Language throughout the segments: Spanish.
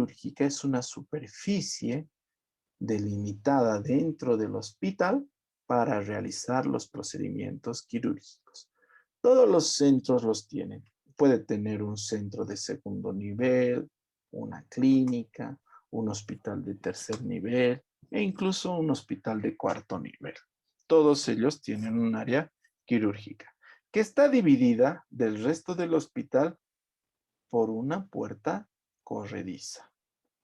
quirúrgica es una superficie delimitada dentro del hospital para realizar los procedimientos quirúrgicos. Todos los centros los tienen. Puede tener un centro de segundo nivel, una clínica, un hospital de tercer nivel e incluso un hospital de cuarto nivel. Todos ellos tienen un área quirúrgica que está dividida del resto del hospital por una puerta corrediza.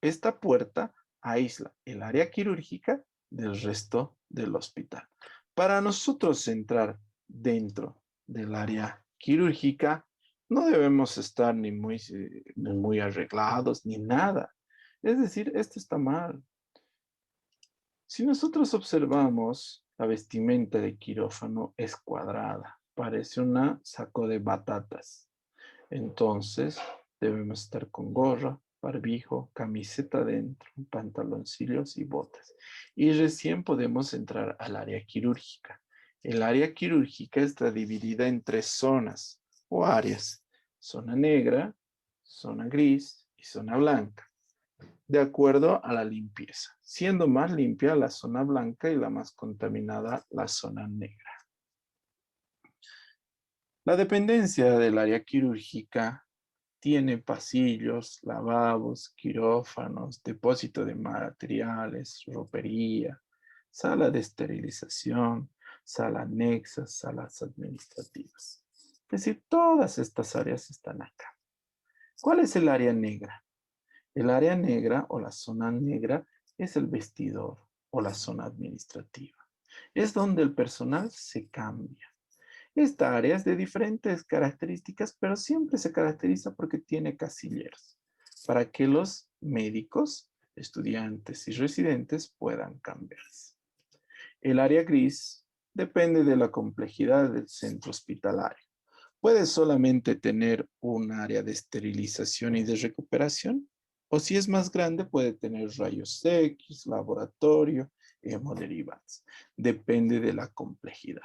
Esta puerta aísla el área quirúrgica del resto del hospital. Para nosotros entrar dentro del área quirúrgica, no debemos estar ni muy arreglados ni nada. Es decir, esto está mal. Si nosotros observamos, la vestimenta de quirófano es cuadrada, parece un saco de batatas. Entonces, debemos estar con gorra, barbijo, camiseta dentro, pantaloncillos y botas. Y recién podemos entrar al área quirúrgica. El área quirúrgica está dividida en 3 zonas o áreas: zona negra, zona gris y zona blanca, de acuerdo a la limpieza, siendo más limpia la zona blanca y la más contaminada la zona negra. La dependencia del área quirúrgica tiene pasillos, lavabos, quirófanos, depósito de materiales, ropería, sala de esterilización, sala anexa, salas administrativas. Es decir, todas estas áreas están acá. ¿Cuál es el área negra? El área negra o la zona negra es el vestidor o la zona administrativa. Es donde el personal se cambia. Esta área es de diferentes características, pero siempre se caracteriza porque tiene casilleros para que los médicos, estudiantes y residentes puedan cambiarse. El área gris depende de la complejidad del centro hospitalario. Puede solamente tener un área de esterilización y de recuperación, o si es más grande puede tener rayos X, laboratorio, hemoderivados. Depende de la complejidad.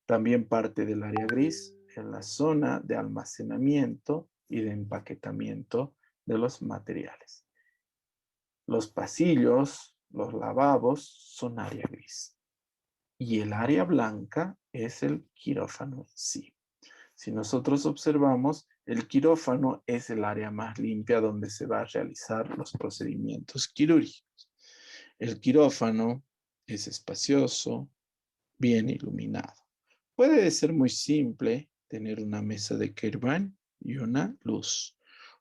También parte del área gris en la zona de almacenamiento y de empaquetamiento de los materiales. Los pasillos, los lavabos son área gris. Y el área blanca es el quirófano en sí. Si nosotros observamos, el quirófano es el área más limpia donde se va a realizar los procedimientos quirúrgicos. El quirófano es espacioso, bien iluminado. Puede ser muy simple tener una mesa de Kirban y una luz.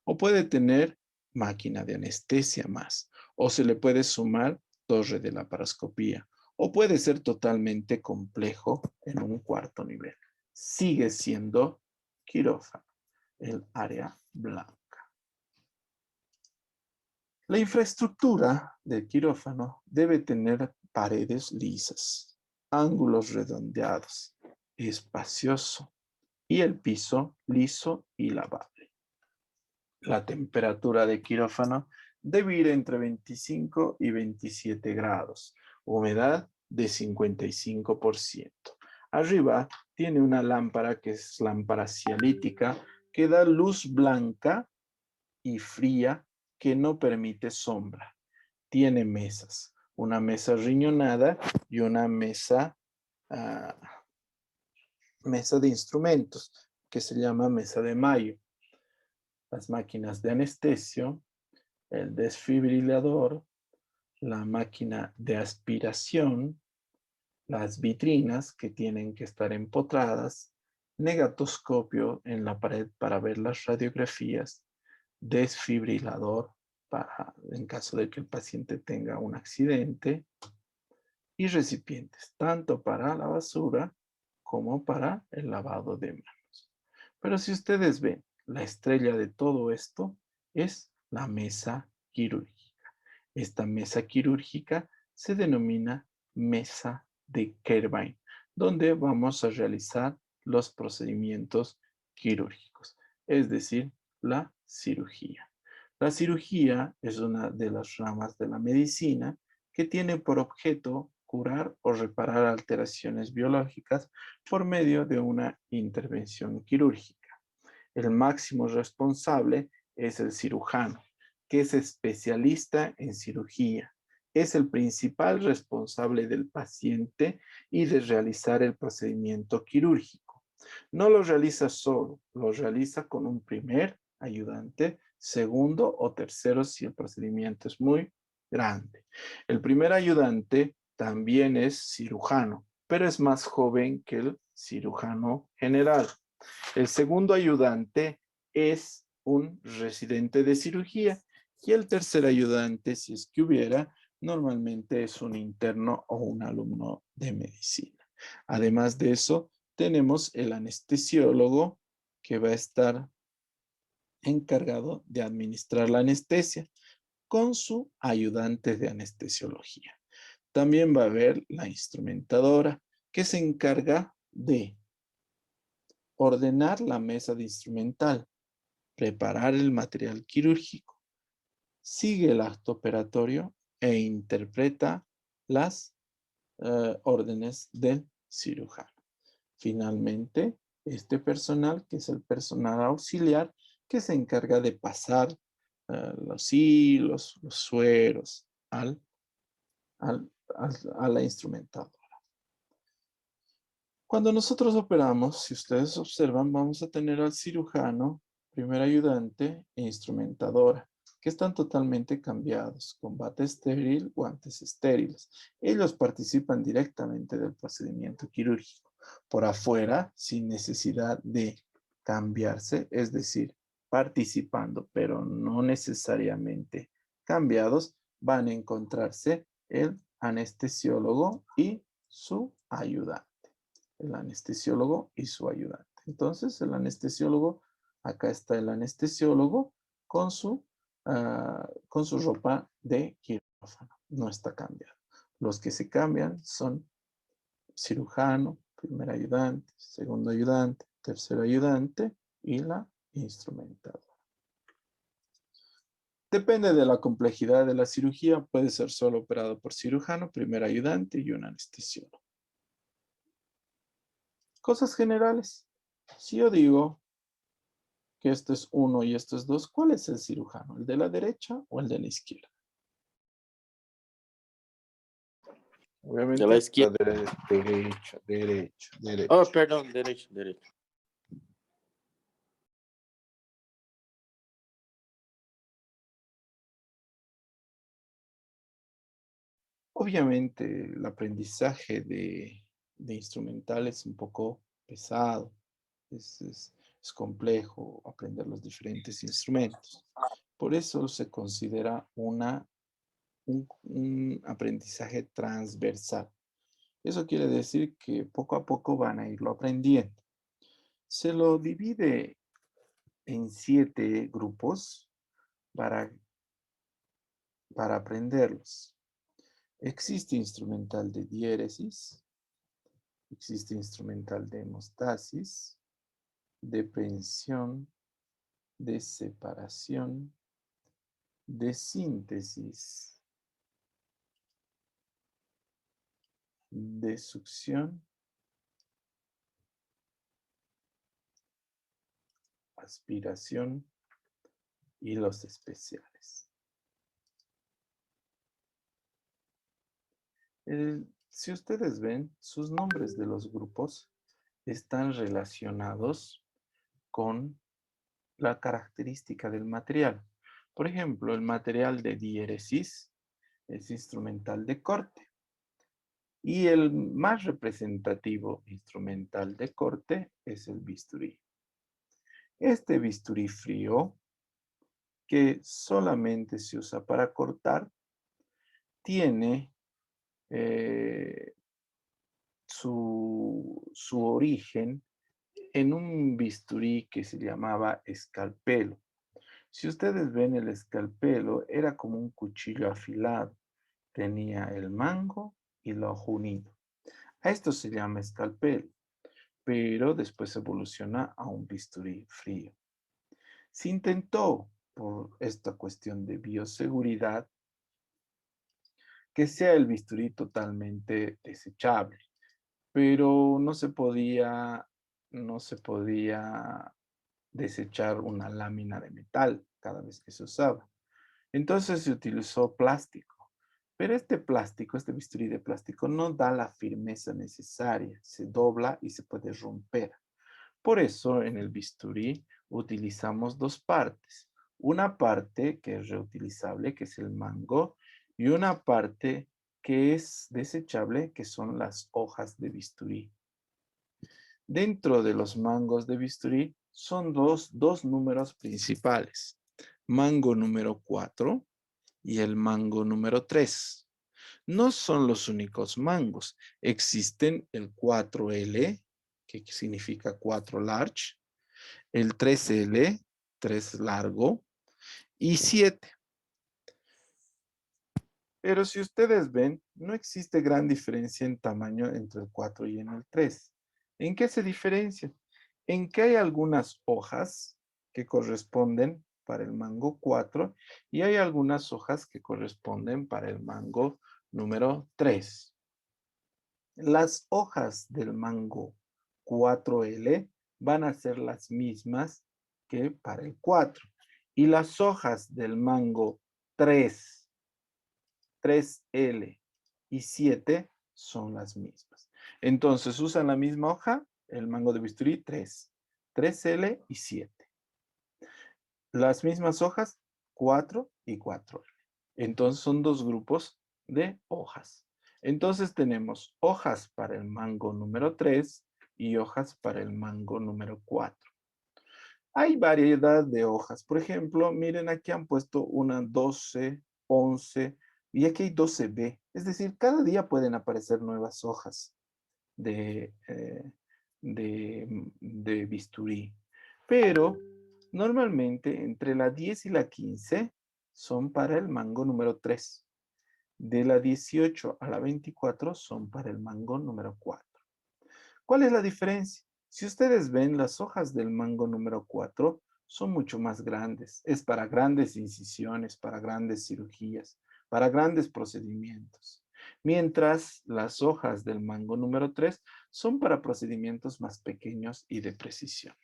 O puede tener máquina de anestesia más. O se le puede sumar torre de laparoscopía. O puede ser totalmente complejo en un cuarto nivel. Sigue siendo quirófano, el área blanca. La infraestructura del quirófano debe tener paredes lisas, ángulos redondeados, espacioso y el piso liso y lavable. La temperatura de quirófano debe ir entre 25 y 27 grados, humedad de 55%. Arriba tiene una lámpara que es lámpara cialítica que da luz blanca y fría que no permite sombra. Tiene mesas, una mesa riñonada y una uh, mesa de instrumentos, que se llama mesa de Mayo. Las máquinas de anestesio, el desfibrilador, la máquina de aspiración, las vitrinas que tienen que estar empotradas, negatoscopio en la pared para ver las radiografías, desfibrilador en caso de que el paciente tenga un accidente, y recipientes, tanto para la basura como para el lavado de manos. Pero si ustedes ven, la estrella de todo esto es la mesa quirúrgica. Esta mesa quirúrgica se denomina mesa de Kirban, donde vamos a realizar los procedimientos quirúrgicos, es decir, la cirugía. La cirugía es una de las ramas de la medicina que tiene por objeto curar o reparar alteraciones biológicas por medio de una intervención quirúrgica. El máximo responsable es el cirujano. que es especialista en cirugía. Es el principal responsable del paciente y de realizar el procedimiento quirúrgico. No lo realiza solo, lo realiza con un primer ayudante, segundo o tercero si el procedimiento es muy grande. El primer ayudante también es cirujano, pero es más joven que el cirujano general. El segundo ayudante es un residente de cirugía y el tercer ayudante, si es que hubiera, normalmente es un interno o un alumno de medicina. Además de eso, tenemos el anestesiólogo que va a estar encargado de administrar la anestesia con su ayudante de anestesiología. También va a haber la instrumentadora que se encarga de ordenar la mesa de instrumental, preparar el material quirúrgico, sigue el acto operatorio e interpreta las órdenes del cirujano. Finalmente, este personal, que es el personal auxiliar, que se encarga de pasar los hilos, los sueros a la instrumentadora. Cuando nosotros operamos, si ustedes observan, vamos a tener al cirujano, primer ayudante e instrumentadora, que están totalmente cambiados, con bata estéril, guantes estériles. Ellos participan directamente del procedimiento quirúrgico, por afuera, sin necesidad de cambiarse, es decir, participando, pero no necesariamente cambiados, van a encontrarse el anestesiólogo y su ayudante. El anestesiólogo y su ayudante. Entonces, el anestesiólogo, acá está el anestesiólogo con su ropa de quirófano. No está cambiado. Los que se cambian son cirujano, primer ayudante, segundo ayudante, tercer ayudante y la instrumentadora. Depende de la complejidad de la cirugía, puede ser solo operado por cirujano, primer ayudante y un anestesiólogo. Cosas generales. Si yo digo que esto es 1 y esto es 2, ¿cuál es el cirujano? ¿El de la derecha o el de la izquierda? De la Obviamente, izquierda. derecha. Oh, perdón, derecho. Obviamente, el aprendizaje de instrumental es un poco pesado. Es complejo aprender los diferentes instrumentos. Por eso se considera un aprendizaje transversal. Eso quiere decir que poco a poco van a irlo aprendiendo. Se lo divide en 7 grupos para aprenderlos. Existe instrumental de diéresis, existe instrumental de hemostasis, de prehensión, de separación, de síntesis, de succión, aspiración y los especiales. Si ustedes ven, sus nombres de los grupos están relacionados con la característica del material. Por ejemplo, el material de diéresis es instrumental de corte. Y el más representativo instrumental de corte es el bisturí. Este bisturí frío, que solamente se usa para cortar, tiene su origen en un bisturí que se llamaba escalpelo. Si ustedes ven el escalpelo, era como un cuchillo afilado. Tenía el mango y el ojo unido. A esto se llama escalpelo, pero después evoluciona a un bisturí frío. Se intentó, por esta cuestión de bioseguridad, que sea el bisturí totalmente desechable, pero no se podía desechar una lámina de metal cada vez que se usaba. Entonces se utilizó plástico. Pero este plástico, este bisturí de plástico, no da la firmeza necesaria. Se dobla y se puede romper. Por eso en el bisturí utilizamos dos partes. Una parte que es reutilizable, que es el mango, y una parte que es desechable, que son las hojas de bisturí. Dentro de los mangos de bisturí son dos números principales. Mango número 4 y el mango número 3. No son los únicos mangos. Existen el 4L, que significa 4 large, el 3L, 3 largo, y 7. Pero si ustedes ven, no existe gran diferencia en tamaño entre el 4 y en el 3. ¿En qué se diferencia? En que hay algunas hojas que corresponden para el mango 4 y hay algunas hojas que corresponden para el mango número 3. Las hojas del mango 4L van a ser las mismas que para el 4. Y las hojas del mango 3, 3L y 7 son las mismas. Entonces usan la misma hoja, el mango de bisturí 3, 3L y 7. Las mismas hojas 4 y 4L. Entonces son dos grupos de hojas. Entonces tenemos hojas para el mango número 3 y hojas para el mango número 4. Hay variedad de hojas. Por ejemplo, miren, aquí han puesto una 12, 11 y aquí hay 12B. Es decir, cada día pueden aparecer nuevas hojas de, de bisturí. Pero normalmente entre la 10 y la 15 son para el mango número 3. De la 18 a la 24 son para el mango número 4. ¿Cuál es la diferencia? Si ustedes ven, las hojas del mango número 4 son mucho más grandes. Es para grandes incisiones, para grandes cirugías, para grandes procedimientos. Mientras las hojas del mango número 3 son para procedimientos más pequeños y de precisión.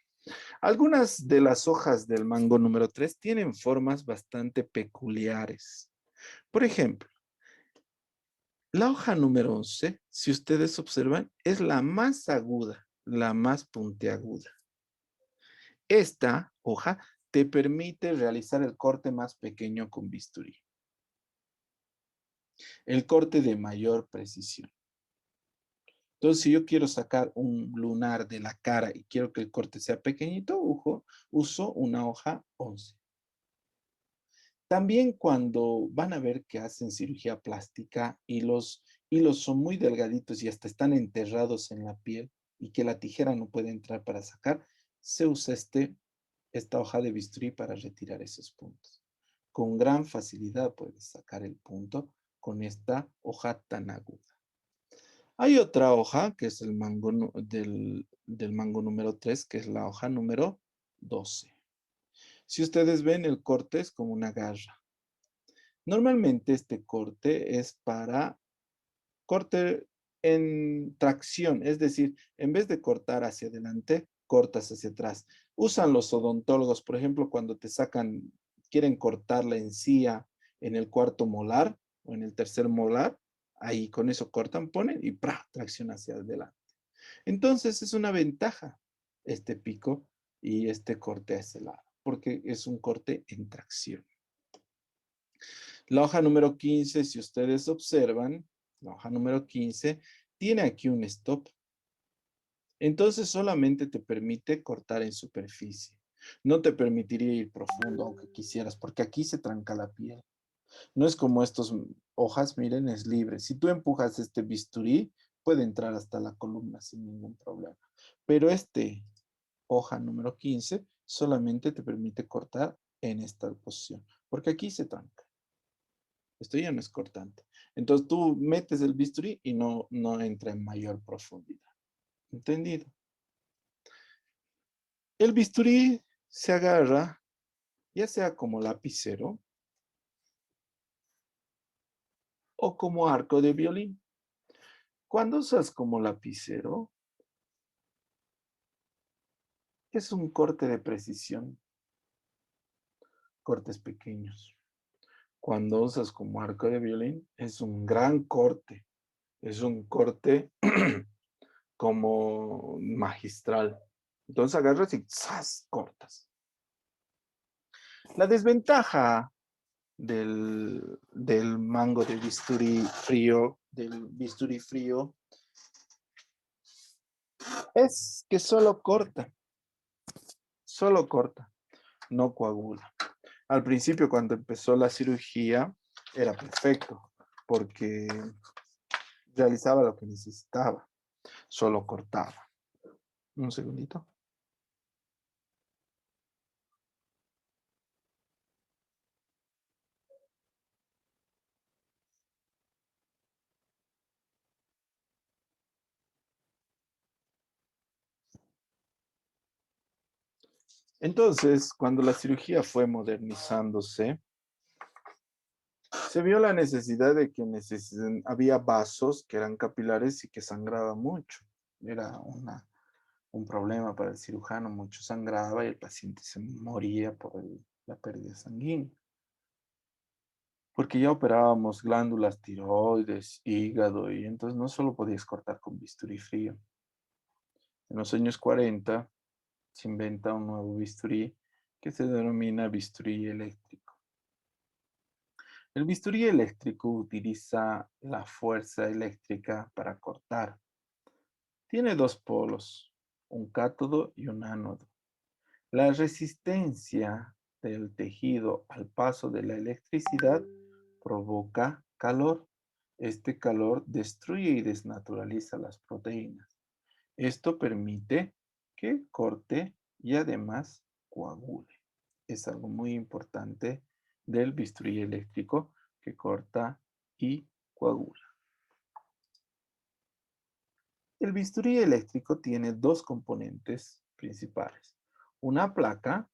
Algunas de las hojas del mango número 3 tienen formas bastante peculiares. Por ejemplo, la hoja número 11, si ustedes observan, es la más aguda, la más puntiaguda. Esta hoja te permite realizar el corte más pequeño con bisturí. El corte de mayor precisión. Entonces, si yo quiero sacar un lunar de la cara y quiero que el corte sea pequeñito, uso una hoja 11. También cuando van a ver que hacen cirugía plástica y los hilos son muy delgaditos y hasta están enterrados en la piel y que la tijera no puede entrar para sacar, se usa esta hoja de bisturí para retirar esos puntos. Con gran facilidad puedes sacar el punto con esta hoja tan aguda. Hay otra hoja que es el mango del mango número 3, que es la hoja número 12. Si ustedes ven, el corte es como una garra. Normalmente este corte es para corte en tracción, es decir, en vez de cortar hacia adelante, cortas hacia atrás. Usan los odontólogos, por ejemplo, cuando te sacan, quieren cortar la encía en el cuarto molar o en el tercer molar, ahí con eso cortan, ponen y ¡pra! Tracción hacia adelante. Entonces es una ventaja este pico y este corte a ese lado, porque es un corte en tracción. La hoja número 15, si ustedes observan, la hoja número 15 tiene aquí un stop. Entonces solamente te permite cortar en superficie. No te permitiría ir profundo aunque quisieras, porque aquí se tranca la piel. No es como estas hojas, miren, es libre. Si tú empujas este bisturí, puede entrar hasta la columna sin ningún problema. Pero hoja número 15 solamente te permite cortar en esta posición, porque aquí se tranca. Esto ya no es cortante. Entonces tú metes el bisturí y no entra en mayor profundidad. ¿Entendido? El bisturí se agarra ya sea como lapicero o como arco de violín. Cuando usas como lapicero, es un corte de precisión, cortes pequeños. cuando usas como arco de violín, es un gran corte. Es un corte como magistral. Entonces agarras y ¡zas! Cortas. La desventaja del mango de bisturí frío, es que solo corta, no coagula. Al principio, cuando empezó la cirugía, era perfecto, porque realizaba lo que necesitaba, solo cortaba. Un segundito. Entonces, cuando la cirugía fue modernizándose, se vio la necesidad de que había vasos que eran capilares y que sangraba mucho. Era un problema para el cirujano, mucho sangraba y el paciente se moría por la pérdida sanguínea. Porque ya operábamos glándulas tiroides, hígado, y entonces no solo podías cortar con bisturí frío. En los años 40 se inventa un nuevo bisturí que se denomina bisturí eléctrico. El bisturí eléctrico utiliza la fuerza eléctrica para cortar. Tiene dos polos, un cátodo y un ánodo. La resistencia del tejido al paso de la electricidad provoca calor. Este calor destruye y desnaturaliza las proteínas. Esto permite que corte y además coagule. Es algo muy importante del bisturí eléctrico que corta y coagula. El bisturí eléctrico tiene dos componentes principales. Una placa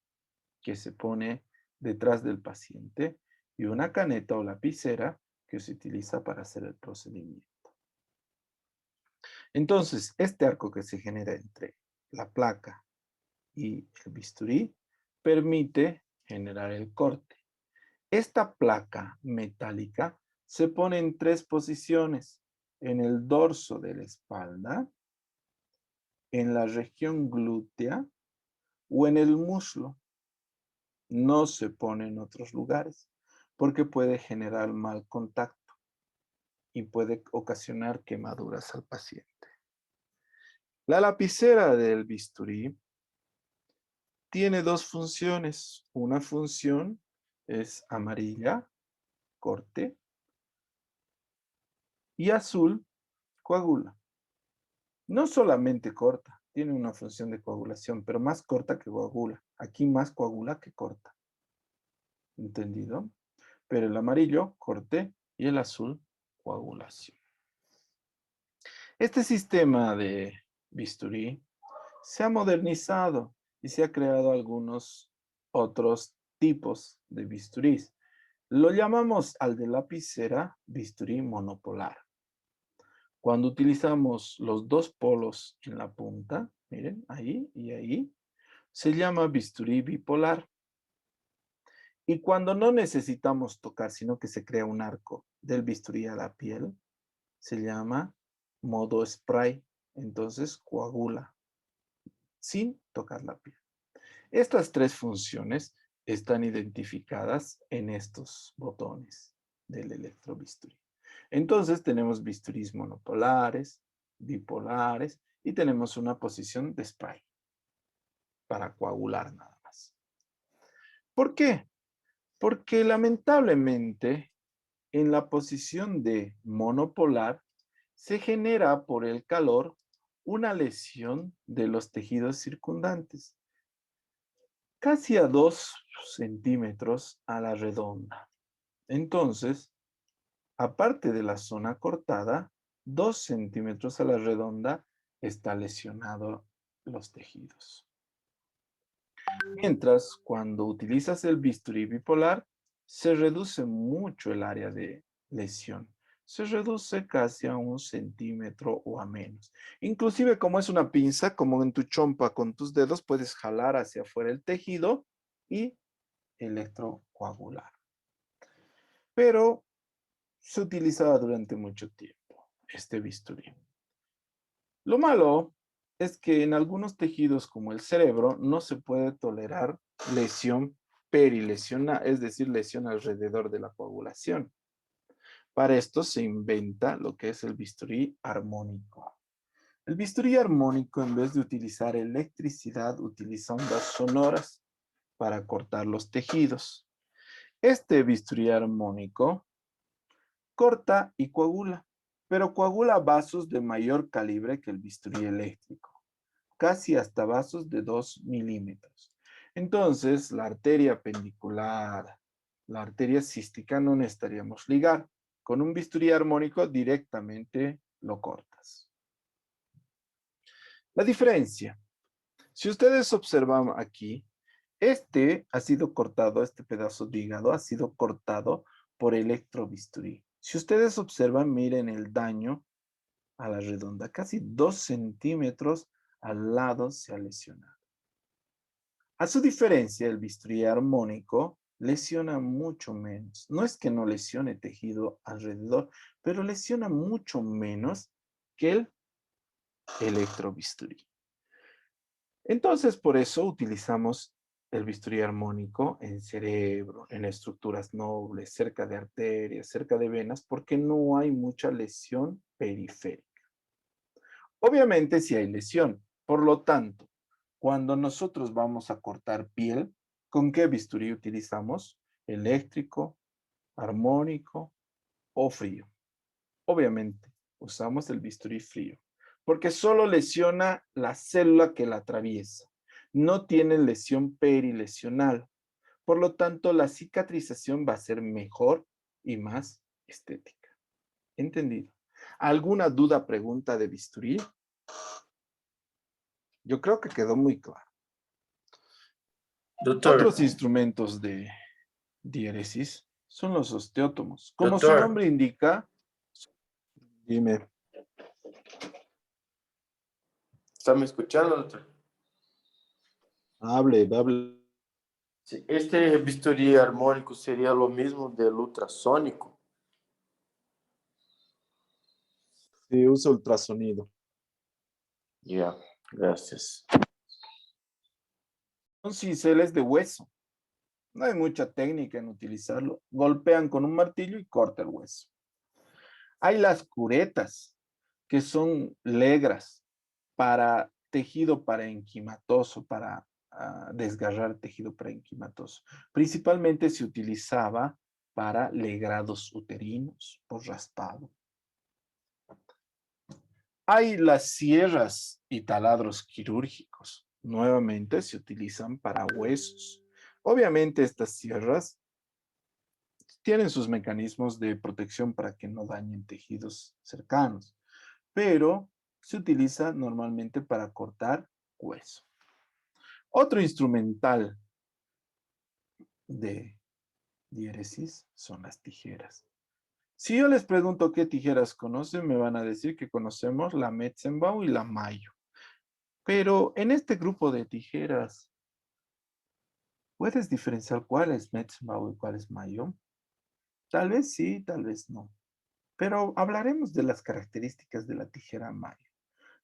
que se pone detrás del paciente y una caneta o lapicera que se utiliza para hacer el procedimiento. Entonces, este arco que se genera entre la placa y el bisturí permite generar el corte. Esta placa metálica se pone en tres posiciones: en el dorso de la espalda, en la región glútea o en el muslo. No se pone en otros lugares porque puede generar mal contacto y puede ocasionar quemaduras al paciente. La lapicera del bisturí tiene dos funciones. Una función es amarilla, corte, y azul, coagula. No solamente corta, tiene una función de coagulación, pero más corta que coagula. Aquí más coagula que corta. ¿Entendido? Pero el amarillo, corte, y el azul, coagulación. Este sistema de bisturí se ha modernizado y se ha creado algunos otros tipos de bisturís. Lo llamamos al de lapicera bisturí monopolar. Cuando utilizamos los dos polos en la punta, miren, ahí y ahí, se llama bisturí bipolar. Y cuando no necesitamos tocar, sino que se crea un arco del bisturí a la piel, se llama modo spray. Entonces coagula sin tocar la piel. Estas tres funciones están identificadas en estos botones del electrobisturí. Entonces tenemos bisturís monopolares, bipolares y tenemos una posición de spray para coagular nada más. ¿Por qué? Porque lamentablemente en la posición de monopolar se genera por el calor una lesión de los tejidos circundantes, casi a 2 centímetros a la redonda. Entonces, aparte de la zona cortada, 2 centímetros a la redonda está lesionado los tejidos. Mientras, cuando utilizas el bisturí bipolar, se reduce mucho el área de lesión. Se reduce casi a 1 centímetro o a menos. Inclusive, como es una pinza, como en tu chompa con tus dedos, puedes jalar hacia afuera el tejido y electrocoagular. pero se utilizaba durante mucho tiempo este bisturí. Lo malo es que en algunos tejidos como el cerebro no se puede tolerar lesión perilesional, es decir, lesión alrededor de la coagulación. Para esto se inventa lo que es el bisturí armónico. El bisturí armónico, en vez de utilizar electricidad, utiliza ondas sonoras para cortar los tejidos. Este bisturí armónico corta y coagula, pero coagula vasos de mayor calibre que el bisturí eléctrico, casi hasta vasos de 2 milímetros. Entonces, la arteria pendicular, la arteria cística no necesitaríamos ligar. Con un bisturí armónico directamente lo cortas. La diferencia, si ustedes observan aquí, este ha sido cortado, este pedazo de hígado ha sido cortado por electrobisturí. Si ustedes observan, miren el daño a la redonda, casi 2 centímetros al lado se ha lesionado. A su diferencia, el bisturí armónico lesiona mucho menos. No es que no lesione tejido alrededor, pero lesiona mucho menos que el electrobisturí. Entonces, por eso utilizamos el bisturí armónico en cerebro, en estructuras nobles, cerca de arterias, cerca de venas, porque no hay mucha lesión periférica. Obviamente sí hay lesión. Por lo tanto, cuando nosotros vamos a cortar piel, ¿con qué bisturí utilizamos? Eléctrico, armónico o frío. Obviamente, usamos el bisturí frío, porque solo lesiona la célula que la atraviesa. No tiene lesión perilesional. Por lo tanto, la cicatrización va a ser mejor y más estética. ¿Entendido? ¿Alguna duda, pregunta de bisturí? Yo creo que quedó muy claro. Doctor, Otros instrumentos de diéresis son los osteótomos. Como su doctor, nombre indica, dime, ¿está me escuchando, doctor? hable. Sí, este bisturí armónico sería lo mismo del ultrasónico. Sí, usa ultrasonido. Ya, gracias. Son cinceles de hueso. No hay mucha técnica en utilizarlo. Golpean con un martillo y corta el hueso. Hay las curetas, que son legras para tejido parenquimatoso, para desgarrar tejido parenquimatoso. Principalmente se utilizaba para legrados uterinos por raspado. Hay las sierras y taladros quirúrgicos. Nuevamente se utilizan para huesos. Obviamente estas sierras tienen sus mecanismos de protección para que no dañen tejidos cercanos, pero se utiliza normalmente para cortar hueso. Otro instrumental de diéresis son las tijeras. Si yo les pregunto qué tijeras conocen, me van a decir que conocemos la Metzenbau y la Mayo. Pero en este grupo de tijeras, ¿puedes diferenciar cuál es Metzenbau y cuál es Mayo? Tal vez sí, tal vez no. Pero hablaremos de las características de la tijera Mayo.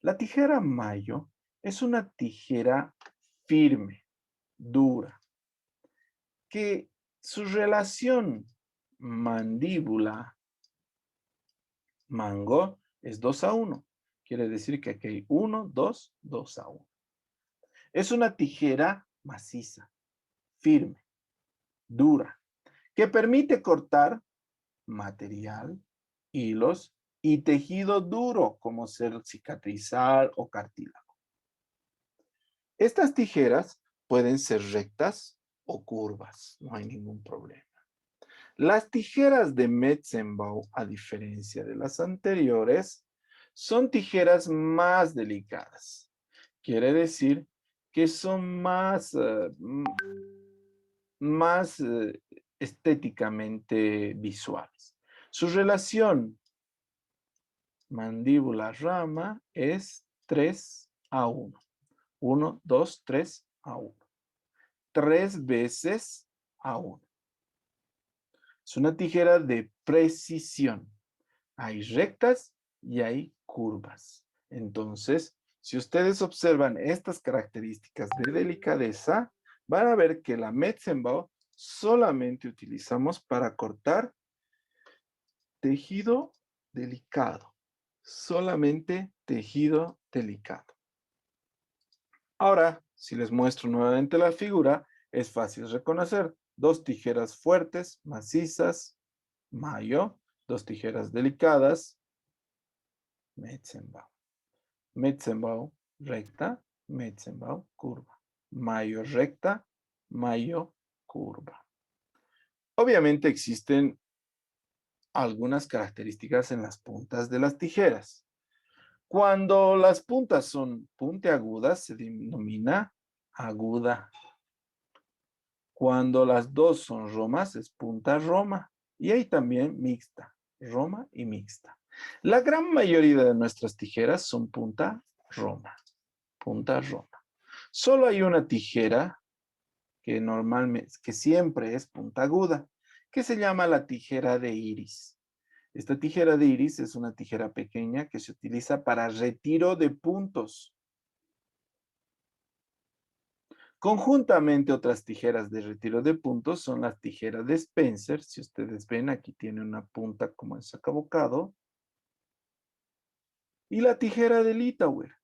La tijera Mayo es una tijera firme, dura, que su relación mandíbula-mango es 2:1. Quiere decir que aquí hay 1, 2, 2:1. Es una tijera maciza, firme, dura, que permite cortar material, hilos y tejido duro, como ser cicatrizal o cartílago. Estas tijeras pueden ser rectas o curvas, no hay ningún problema. Las tijeras de Metzenbau, a diferencia de las anteriores, son tijeras más delicadas. Quiere decir que son más estéticamente visuales. Su relación mandíbula-rama es 3:1. 1, 2, 3:1. 3 veces a 1. Es una tijera de precisión. Hay rectas y hay curvas. Entonces, si ustedes observan estas características de delicadeza, van a ver que la Metzenbau solamente utilizamos para cortar tejido delicado. Solamente tejido delicado. Ahora, si les muestro nuevamente la figura, es fácil reconocer dos tijeras fuertes, macizas, mayo, dos tijeras delicadas, Metzenbau. Metzenbau recta, Metzenbau curva. Mayo recta, mayo curva. Obviamente existen algunas características en las puntas de las tijeras. Cuando las puntas son puntiagudas, se denomina aguda. Cuando las dos son romas, es punta roma. Y hay también mixta, roma y mixta. La gran mayoría de nuestras tijeras son punta roma. Punta roma. Solo hay una tijera que normalmente, que siempre es puntiaguda, que se llama la tijera de iris. Esta tijera de iris es una tijera pequeña que se utiliza para retiro de puntos. Conjuntamente otras tijeras de retiro de puntos son las tijeras de Spencer. Si ustedes ven, aquí tiene una punta como el sacabocado. Y la tijera de Litauer,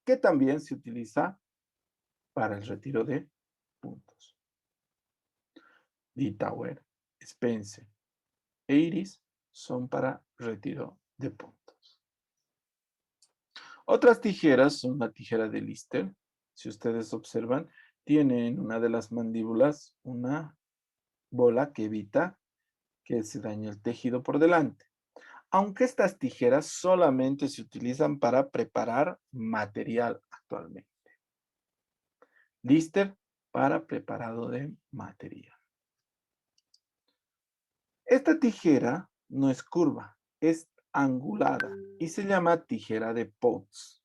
que también se utiliza para el retiro de puntos. Litauer, Spencer e Iris son para retiro de puntos. Otras tijeras son la tijera de Lister. Si ustedes observan, tiene en una de las mandíbulas una bola que evita que se dañe el tejido por delante. Aunque estas tijeras solamente se utilizan para preparar material actualmente. Lister para preparado de material. Esta tijera no es curva, es angulada y se llama tijera de Potts.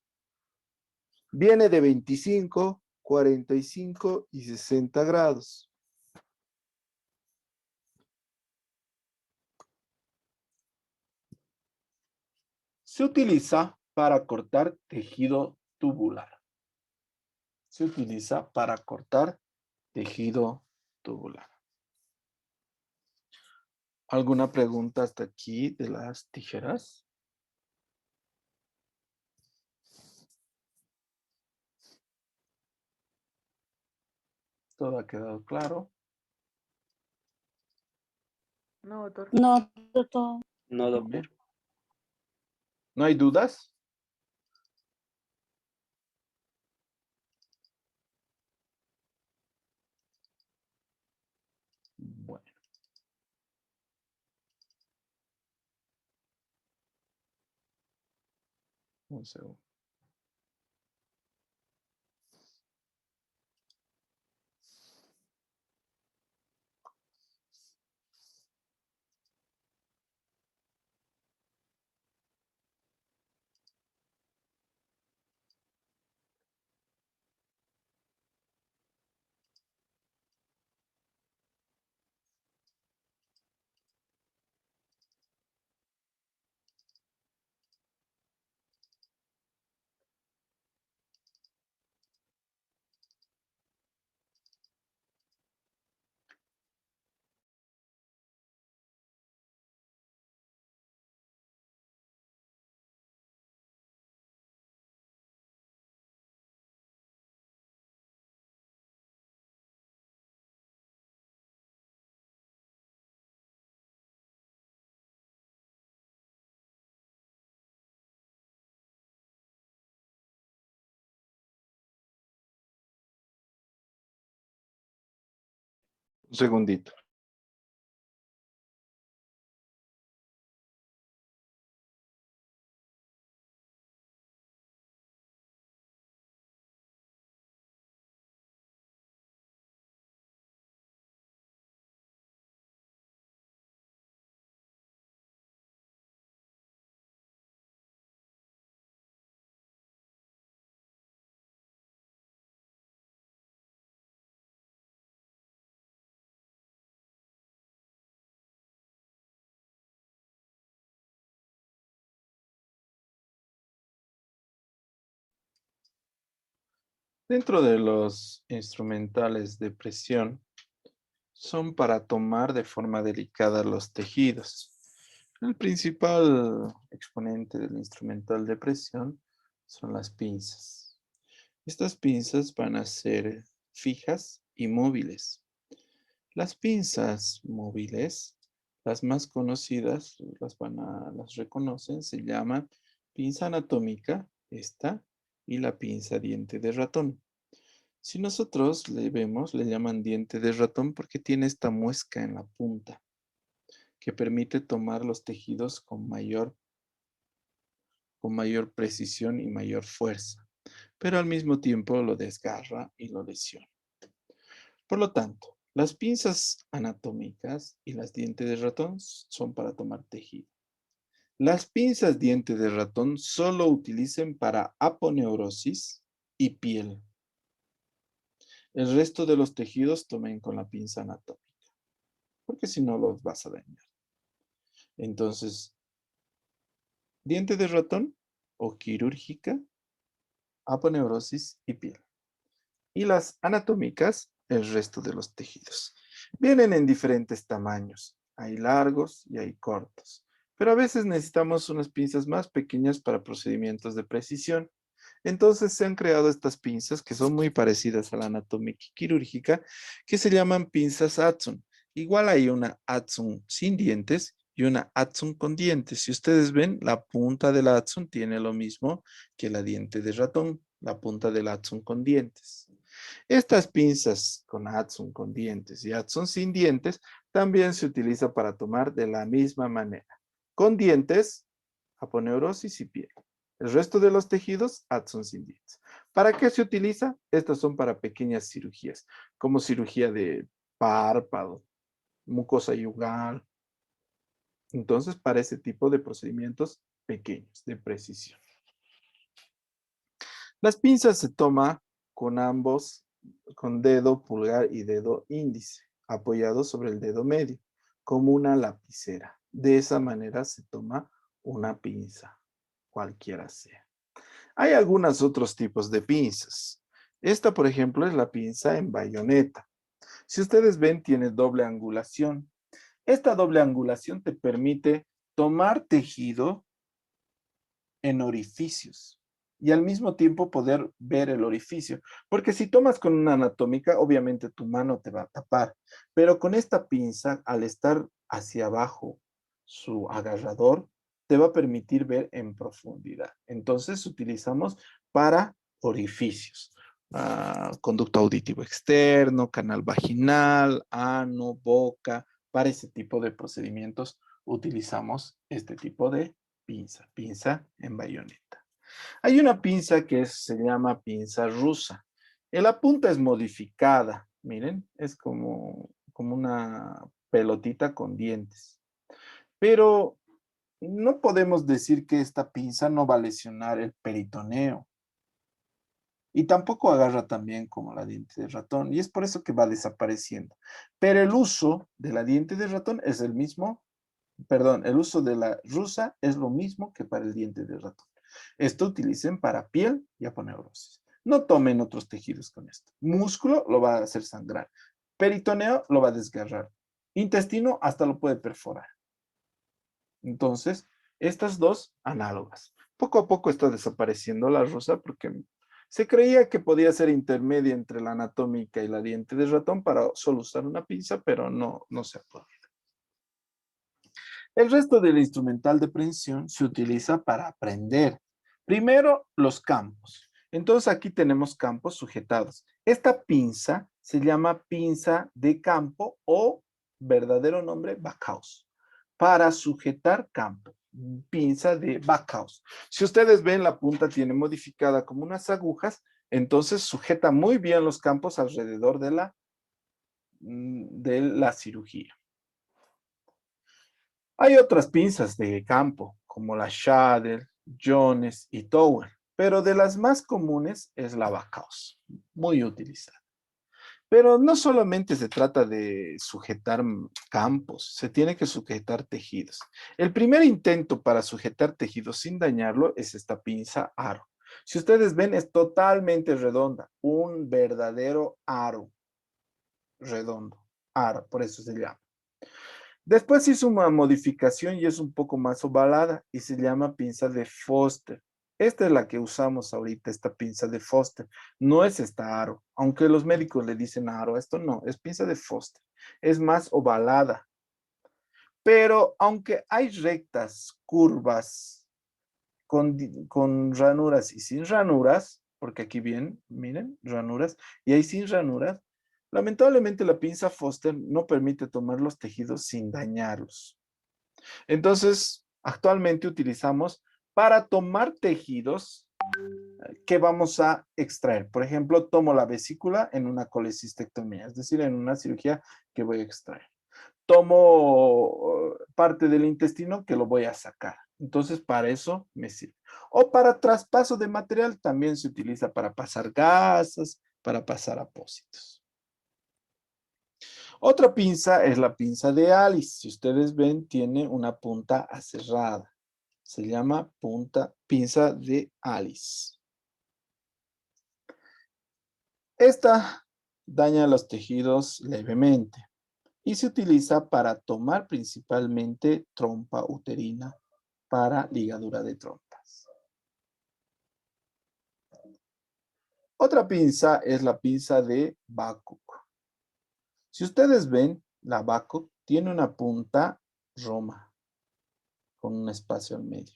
Viene de 25, 45 y 60 grados. Se utiliza para cortar tejido tubular. Se utiliza para cortar tejido tubular. ¿Alguna pregunta hasta aquí de las tijeras? ¿Todo ha quedado claro? No, doctor. No, doctor. No, doctor. ¿No hay dudas? Bueno. Un segundo. Un segundito. Dentro de los instrumentales de presión, son para tomar de forma delicada los tejidos. El principal exponente del instrumental de presión son las pinzas. Estas pinzas van a ser fijas y móviles. Las pinzas móviles, las más conocidas, las reconocen, se llaman pinza anatómica, esta, y la pinza diente de ratón. Si nosotros le vemos, le llaman diente de ratón porque tiene esta muesca en la punta que permite tomar los tejidos con mayor precisión y mayor fuerza, pero al mismo tiempo lo desgarra y lo lesiona. Por lo tanto, las pinzas anatómicas y las dientes de ratón son para tomar tejido. Las pinzas diente de ratón solo utilicen para aponeurosis y piel. El resto de los tejidos tomen con la pinza anatómica, porque si no los vas a dañar. Entonces, diente de ratón o quirúrgica, aponeurosis y piel. Y las anatómicas, el resto de los tejidos. Vienen en diferentes tamaños. Hay largos y hay cortos. Pero a veces necesitamos unas pinzas más pequeñas para procedimientos de precisión. Entonces se han creado estas pinzas que son muy parecidas a la anatómica y quirúrgica, que se llaman pinzas Adson. Igual hay una Adson sin dientes y una Adson con dientes. Si ustedes ven, la punta de la Adson tiene lo mismo que la diente de ratón, la punta del Adson con dientes. Estas pinzas con Adson con dientes y Adson sin dientes también se utiliza para tomar de la misma manera. Con dientes, aponeurosis y piel. El resto de los tejidos, Adson sin dientes. ¿Para qué se utiliza? Estas son para pequeñas cirugías, como cirugía de párpado, mucosa yugal. Entonces, para ese tipo de procedimientos pequeños, de precisión. Las pinzas se toma con ambos, con dedo pulgar y dedo índice, apoyados sobre el dedo medio, como una lapicera. De esa manera se toma una pinza, cualquiera sea. Hay algunos otros tipos de pinzas. Esta, por ejemplo, es la pinza en bayoneta. Si ustedes ven, tiene doble angulación. Esta doble angulación te permite tomar tejido en orificios y al mismo tiempo poder ver el orificio. Porque si tomas con una anatómica, obviamente tu mano te va a tapar, pero con esta pinza, al estar hacia abajo su agarrador, te va a permitir ver en profundidad. Entonces utilizamos para orificios. Conducto auditivo externo, canal vaginal, ano, boca. Para ese tipo de procedimientos utilizamos este tipo de pinza en bayoneta. Hay una pinza que se llama pinza rusa. La punta es modificada, miren, es como una pelotita con dientes. Pero no podemos decir que esta pinza no va a lesionar el peritoneo. Y tampoco agarra tan bien como la diente de ratón. Y es por eso que va desapareciendo. Pero el uso de la diente de ratón es el mismo. Perdón, el uso de la rusa es lo mismo que para el diente de ratón. Esto utilicen para piel y aponeurosis. No tomen otros tejidos con esto. Músculo lo va a hacer sangrar. Peritoneo lo va a desgarrar. Intestino hasta lo puede perforar. Entonces, estas dos análogas. Poco a poco está desapareciendo la rusa porque se creía que podía ser intermedia entre la anatómica y la diente de ratón para solo usar una pinza, pero no se ha podido. El resto del instrumental de precisión se utiliza para aprender. Primero, los campos. Entonces aquí tenemos campos sujetados. Esta pinza se llama pinza de campo o verdadero nombre Backhaus. Para sujetar campo. Pinza de Backhaus. Si ustedes ven, la punta tiene modificada como unas agujas, entonces sujeta muy bien los campos alrededor de la cirugía. Hay otras pinzas de campo, como la Shader, Jones y Tower, pero de las más comunes es la Backhaus, muy utilizada. Pero no solamente se trata de sujetar campos, se tiene que sujetar tejidos. El primer intento para sujetar tejidos sin dañarlo es esta pinza aro. Si ustedes ven, es totalmente redonda, un verdadero aro redondo, aro, por eso se llama. Después hizo una modificación y es un poco más ovalada y se llama pinza de Foster. Esta es la que usamos ahorita, esta pinza de Foster. No es esta aro, aunque los médicos le dicen aro, esto no, es pinza de Foster. Es más ovalada. Pero aunque hay rectas, curvas, con ranuras y sin ranuras, porque aquí bien, miren, ranuras, y hay sin ranuras, lamentablemente la pinza Foster no permite tomar los tejidos sin dañarlos. Entonces, actualmente utilizamos para tomar tejidos que vamos a extraer. Por ejemplo, tomo la vesícula en una colecistectomía, es decir, en una cirugía que voy a extraer. Tomo parte del intestino que lo voy a sacar. Entonces, para eso me sirve. O para traspaso de material también se utiliza para pasar gasas, para pasar apósitos. Otra pinza es la pinza de Alice. Si ustedes ven, tiene una punta aserrada. Se llama pinza de Alice. Esta daña los tejidos levemente y se utiliza para tomar principalmente trompa uterina para ligadura de trompas. Otra pinza es la pinza de Babcock. Si ustedes ven, la Babcock tiene una punta roma con un espacio al medio.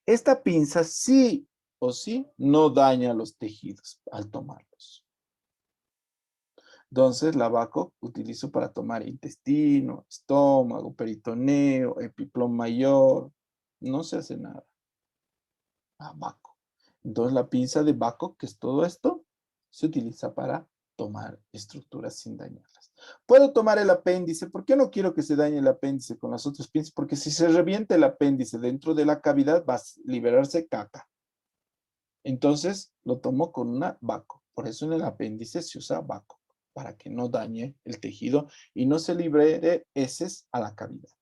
Esta pinza sí o sí no daña los tejidos al tomarlos. Entonces, la Babcock utilizo para tomar intestino, estómago, peritoneo, epiplón mayor. No se hace nada. La Babcock. Entonces, la pinza de Babcock, que es todo esto, se utiliza para tomar estructuras sin dañarlas. Puedo tomar el apéndice. ¿Por qué no quiero que se dañe el apéndice con las otras pinzas? Porque si se revienta el apéndice dentro de la cavidad, va a liberarse caca. Entonces, lo tomo con una Babcock. Por eso en el apéndice se usa Babcock, para que no dañe el tejido y no se libere heces a la cavidad.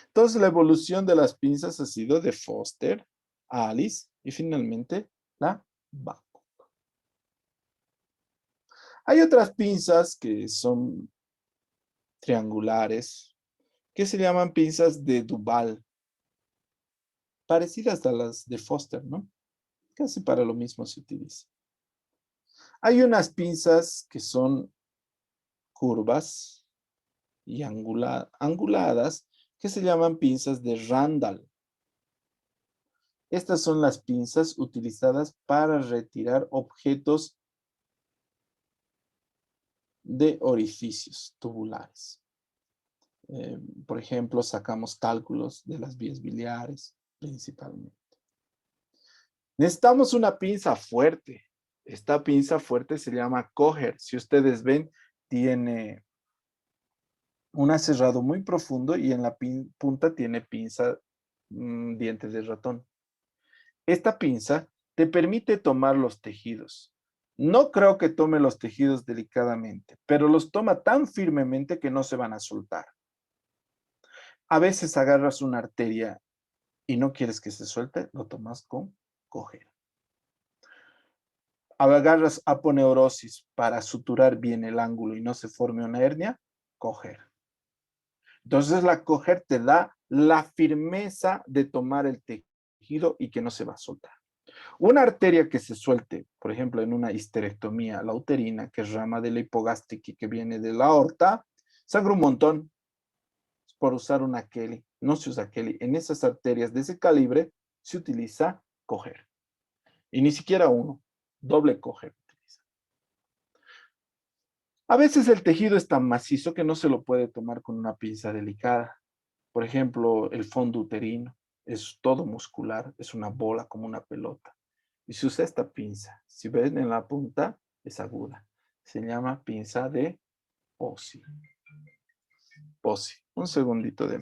Entonces, la evolución de las pinzas ha sido de Foster a Alice y finalmente la Babcock. Hay otras pinzas que son triangulares, que se llaman pinzas de Duval, parecidas a las de Foster, ¿no? Casi para lo mismo se utiliza. Hay unas pinzas que son curvas y anguladas que se llaman pinzas de Randall. Estas son las pinzas utilizadas para retirar objetos de orificios tubulares. Por ejemplo, sacamos cálculos de las vías biliares principalmente. Necesitamos una pinza fuerte. Esta pinza fuerte se llama Coger. Si ustedes ven, tiene un aserrado muy profundo y en la punta tiene pinza, diente de ratón. Esta pinza te permite tomar los tejidos. No creo que tome los tejidos delicadamente, pero los toma tan firmemente que no se van a soltar. A veces agarras una arteria y no quieres que se suelte, lo tomas con Coger. Agarras aponeurosis para suturar bien el ángulo y no se forme una hernia, Coger. Entonces la Coger te da la firmeza de tomar el tejido y que no se va a soltar. Una arteria que se suelte, por ejemplo, en una histerectomía, la uterina, que es rama de la hipogástrica y que viene de la aorta, sangra un montón por usar una Kelly. No se usa Kelly. En esas arterias de ese calibre se utiliza Coger. Y ni siquiera uno, doble Coger. A veces el tejido es tan macizo que no se lo puede tomar con una pinza delicada. Por ejemplo, el fondo uterino es todo muscular, es una bola como una pelota. Y se usa esta pinza. Si ven en la punta, es aguda. Se llama pinza de Pozzi. Pozzi. Un segundito de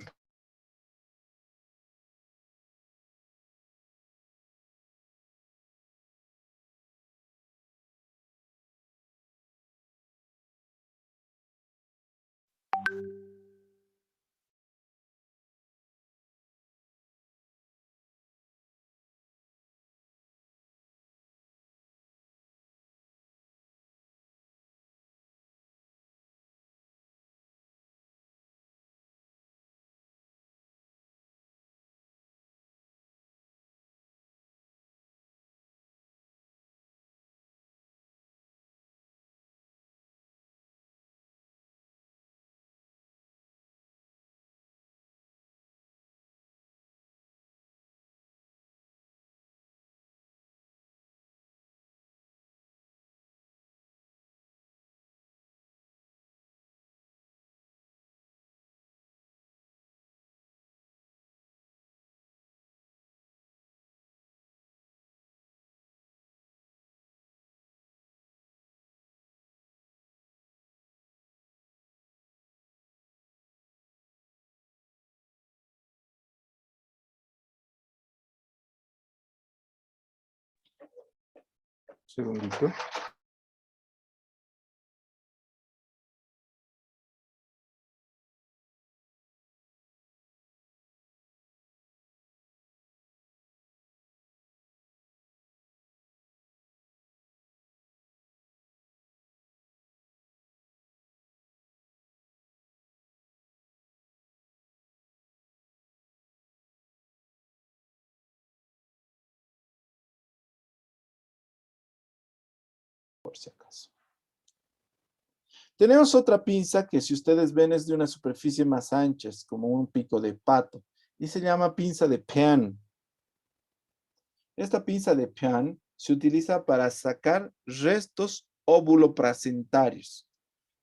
Segundito. Por si acaso. Tenemos otra pinza que si ustedes ven es de una superficie más ancha, es como un pico de pato, y se llama pinza de Pean. Esta pinza de Pean se utiliza para sacar restos óvulo-placentarios.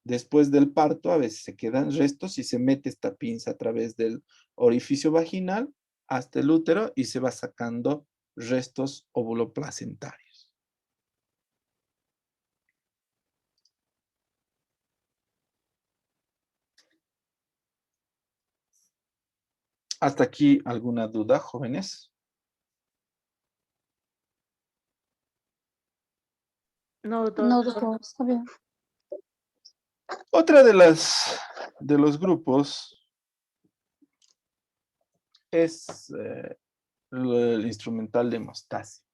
Después del parto a veces se quedan restos y se mete esta pinza a través del orificio vaginal hasta el útero y se va sacando restos óvulo-placentarios. ¿Hasta aquí alguna duda, jóvenes? No, doctor. No, doctor, está bien. Otra de los grupos es el instrumental de hemostasia.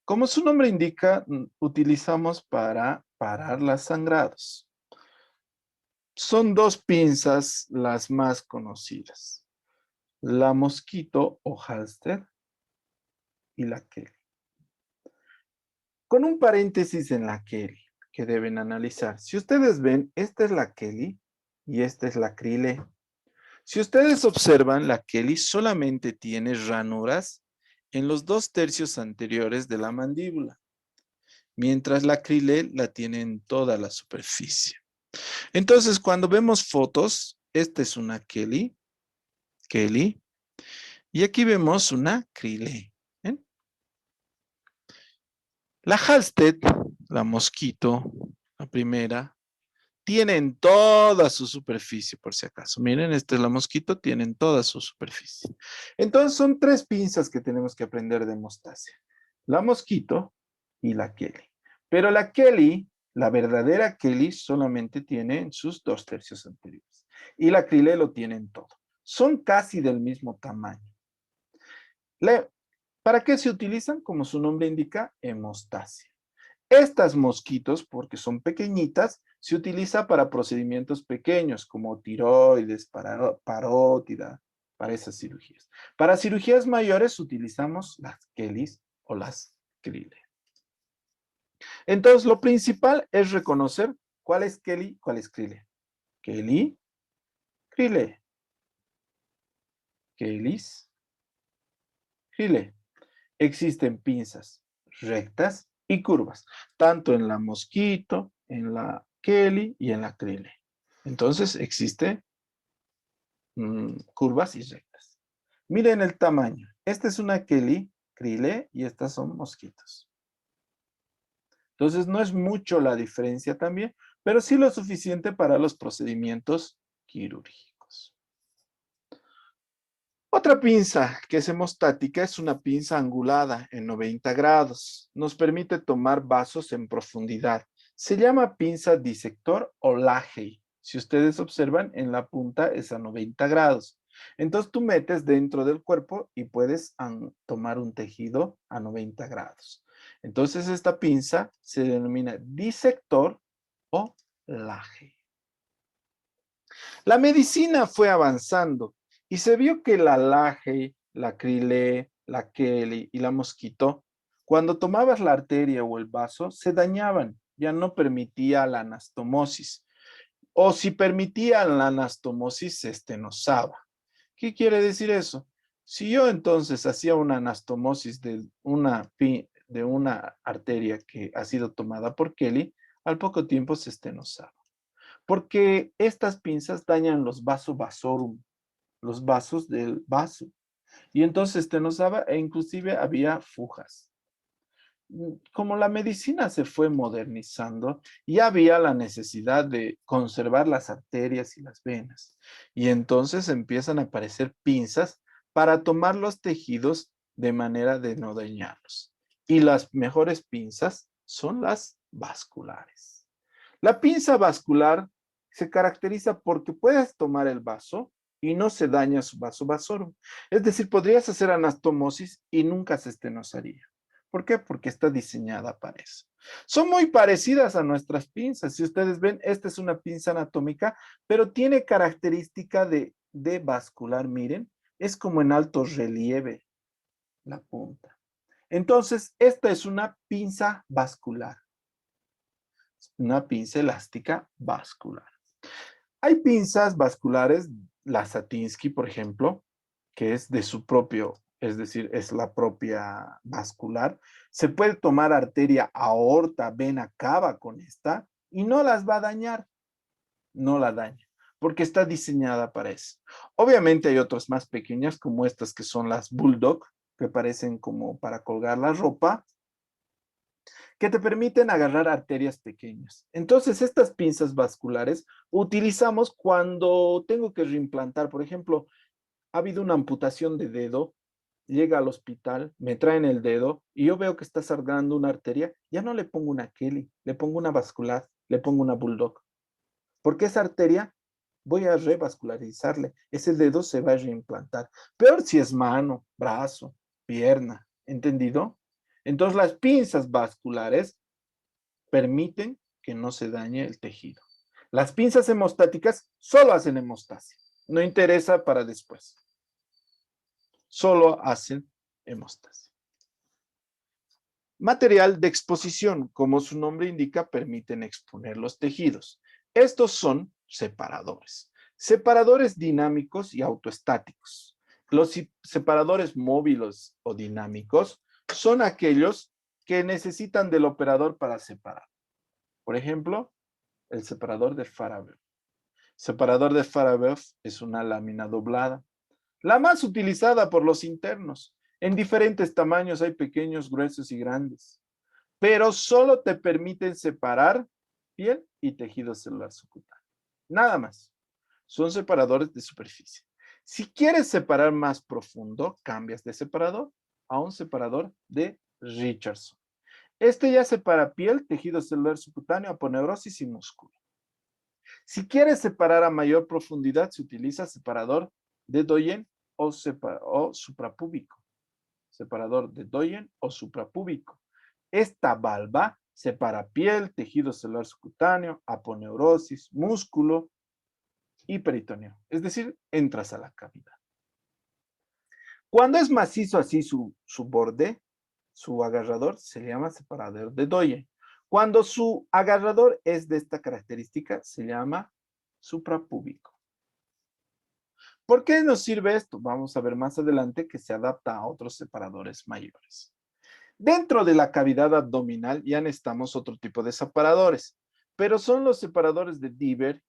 Como su nombre indica, utilizamos para parar los sangrados. Son dos pinzas las más conocidas. La Mosquito o Halster y la Kelly. Con un paréntesis en la Kelly que deben analizar. Si ustedes ven, esta es la Kelly y esta es la Crillé. Si ustedes observan, la Kelly solamente tiene ranuras en los 2/3 anteriores de la mandíbula, mientras la Crillé la tiene en toda la superficie. Entonces, cuando vemos fotos, esta es una Kelly, y aquí vemos una Crillé. ¿Ven? La Halsted, la Mosquito, la primera, tiene en toda su superficie, por si acaso. Miren, esta es la Mosquito, tiene en toda su superficie. Entonces, son tres pinzas que tenemos que aprender de hemostasia. La Mosquito y la Kelly. Pero la Kelly, la verdadera Kelly, solamente tiene en sus 2/3 anteriores. Y la Crillé lo tiene en todo. Son casi del mismo tamaño. ¿Para qué se utilizan? Como su nombre indica, hemostasia. Estas mosquitos, porque son pequeñitas, se utiliza para procedimientos pequeños, como tiroides, parótida, para esas cirugías. Para cirugías mayores utilizamos las Kellys o las Crillé. Entonces, lo principal es reconocer cuál es Kelly, cuál es Crillé. Kelly, Crillé. Kellys, Crillé. Existen pinzas rectas y curvas, tanto en la Mosquito, en la Kelly y en la Crillé. Entonces, existe curvas y rectas. Miren el tamaño. Esta es una Kelly, Crillé, y estas son mosquitos. Entonces, no es mucho la diferencia también, pero sí lo suficiente para los procedimientos quirúrgicos. Otra pinza que es hemostática es una pinza angulada en 90 grados. Nos permite tomar vasos en profundidad. Se llama pinza disector o Lahey. Si ustedes observan, en la punta es a 90 grados. Entonces tú metes dentro del cuerpo y puedes tomar un tejido a 90 grados. Entonces esta pinza se denomina disector o Lahey. La medicina fue avanzando y se vio que la Lahey, la Crillé, la Kelly y la Mosquito, cuando tomabas la arteria o el vaso, se dañaban, ya no permitía la anastomosis. O si permitía la anastomosis, se estenosaba. ¿Qué quiere decir eso? Si yo entonces hacía una anastomosis de una arteria que ha sido tomada por Kelly, al poco tiempo se estenosaba. Porque estas pinzas dañan los vasorum, los vasos del vaso. Y entonces estenosaba e inclusive había fugas. Como la medicina se fue modernizando, ya había la necesidad de conservar las arterias y las venas. Y entonces empiezan a aparecer pinzas para tomar los tejidos de manera de no dañarlos. Y las mejores pinzas son las vasculares. La pinza vascular se caracteriza porque puedes tomar el vaso y no se daña su vaso vasorum. Es decir, podrías hacer anastomosis y nunca se estenosaría. ¿Por qué? Porque está diseñada para eso. Son muy parecidas a nuestras pinzas. Si ustedes ven, esta es una pinza anatómica, pero tiene característica de vascular. Miren, es como en alto relieve la punta. Entonces, esta es una pinza vascular, una pinza elástica vascular. Hay pinzas vasculares, la Satinsky, por ejemplo, que es de su propio, es decir, es la propia vascular. Se puede tomar arteria, aorta, vena cava con esta y no las va a dañar, no la daña, porque está diseñada para eso. Obviamente hay otras más pequeñas, como estas que son las Bulldog, que parecen como para colgar la ropa, que te permiten agarrar arterias pequeñas. Entonces, estas pinzas vasculares utilizamos cuando tengo que reimplantar. Por ejemplo, ha habido una amputación de dedo, llega al hospital, me traen el dedo y yo veo que está sangrando una arteria, ya no le pongo una Kelly, le pongo una vascular, le pongo una Bulldog. Porque esa arteria voy a revascularizarle, ese dedo se va a reimplantar. Peor si es mano, brazo, pierna, ¿entendido? Entonces las pinzas vasculares permiten que no se dañe el tejido. Las pinzas hemostáticas solo hacen hemostasia, no interesa para después. Solo hacen hemostasia. Material de exposición, como su nombre indica, permiten exponer los tejidos. Estos son separadores. Separadores dinámicos y autoestáticos. Los separadores móviles o dinámicos son aquellos que necesitan del operador para separar. Por ejemplo, el separador de Farabeuf. Separador de Farabeuf es una lámina doblada, la más utilizada por los internos. En diferentes tamaños hay pequeños, gruesos y grandes, pero solo te permiten separar piel y tejido celular subcutáneo. Nada más. Son separadores de superficie. Si quieres separar más profundo, cambias de separador a un separador de Richardson. Este ya separa piel, tejido celular subcutáneo, aponeurosis y músculo. Si quieres separar a mayor profundidad, se utiliza separador de Doyen o suprapúbico. Separador de Doyen o suprapúbico. Esta valva separa piel, tejido celular subcutáneo, aponeurosis, músculo y peritoneo. Es decir, entras a la cavidad. Cuando es macizo así su borde, su agarrador, se le llama separador de Doyen. Cuando su agarrador es de esta característica, se llama suprapúbico. ¿Por qué nos sirve esto? Vamos a ver más adelante que se adapta a otros separadores mayores. Dentro de la cavidad abdominal ya necesitamos otro tipo de separadores, pero son los separadores de Diver,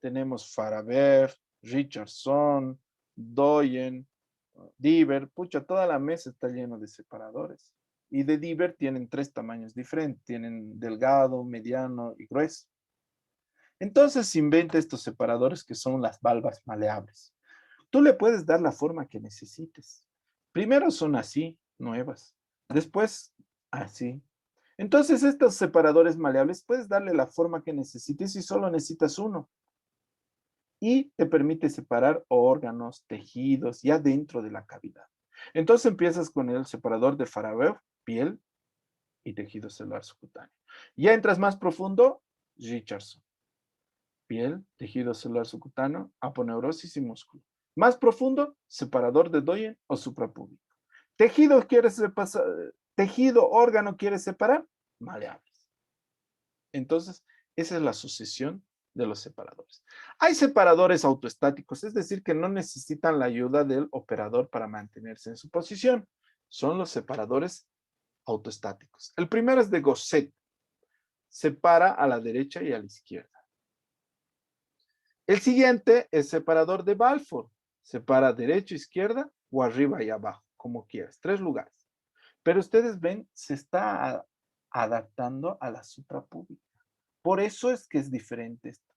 tenemos Farabeuf, Richardson, Doyen, Diver, pucha, toda la mesa está llena de separadores. Y de Diver tienen 3 tamaños diferentes, tienen delgado, mediano y grueso. Entonces se inventa estos separadores que son las valvas maleables. Tú le puedes dar la forma que necesites. Primero son así, nuevas. Después, así. Entonces, estos separadores maleables puedes darle la forma que necesites y solo necesitas uno. Y te permite separar órganos, tejidos, ya dentro de la cavidad. Entonces empiezas con el separador de Farabeuf, piel y tejido celular subcutáneo. Ya entras más profundo, Richardson. Piel, tejido celular subcutáneo, aponeurosis y músculo. Más profundo, separador de Doyen o suprapúbico. Tejido, órgano quieres separar, maleables. Entonces, esa es la sucesión de los separadores. Hay separadores autoestáticos, es decir, que no necesitan la ayuda del operador para mantenerse en su posición. Son los separadores autoestáticos. El primero es de Gosset. Separa a la derecha y a la izquierda. El siguiente es separador de Balfour. Separa derecha, izquierda o arriba y abajo, como quieras. 3 lugares. Pero ustedes ven, se está adaptando a la suprapúbica. Por eso es que es diferente esto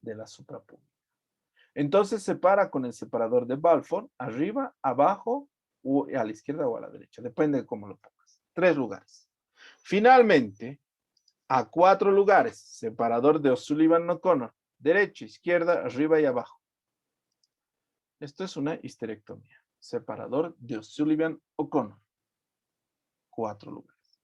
de la suprapúbica. Entonces separa con el separador de Balfour, arriba, abajo, o a la izquierda o a la derecha. Depende de cómo lo pongas. 3 lugares. Finalmente, a 4 lugares, separador de O'Sullivan-O'Connor, derecha, izquierda, arriba y abajo. Esto es una histerectomía. Separador de O'Sullivan-O'Connor. 4 lugares.